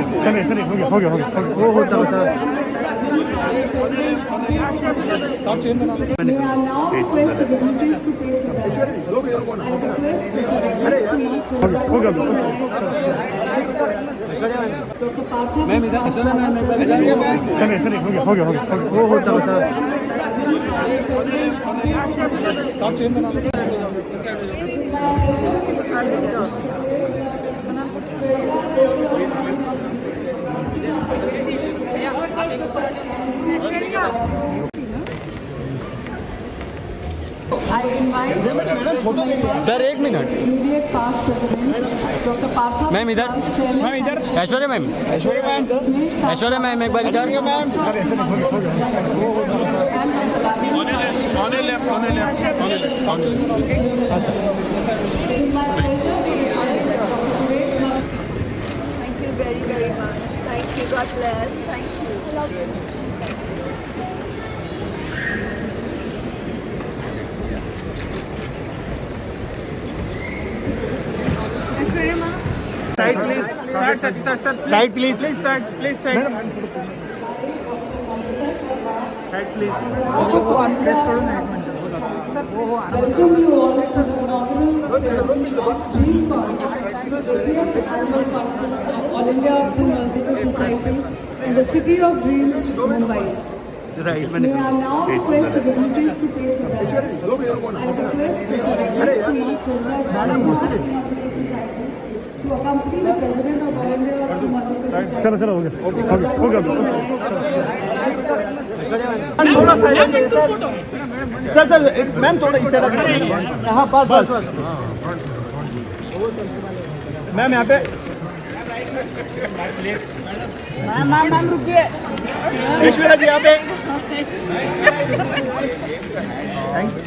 हो गया हो चलो चलो May I now request the dignitaries to take the dais. I request the हो गया Dr. Partha हो गया हो चलो चलो I invite सर एक minute immediate past president Dr. Partha ma'am इधर मैम इधर ऐश्वर्या मैम ऐश्वर्या मैम एक बार इधर Thank you very, very much. Thank you. God bless. Thank you. Side please side please side please welcome you all to the inaugural ceremony of DreamCon, the 30th annual conference of All India Ophthalmological Society in the city of dreams, Mumbai. May I now request the dignitaries to take the dais. I request Dr. Rajesh Kumar Khodra from the Ophthalmological Society to accompany the President of All India Ophthalmological Society. चलो चलो हो गया थोड़ा sir sir ma'am थोड़ा इस side हाँ बस बस मैम यहाँ पे मैम रुकिए ऐश्वर्या जी यहाँ पे थैंक यू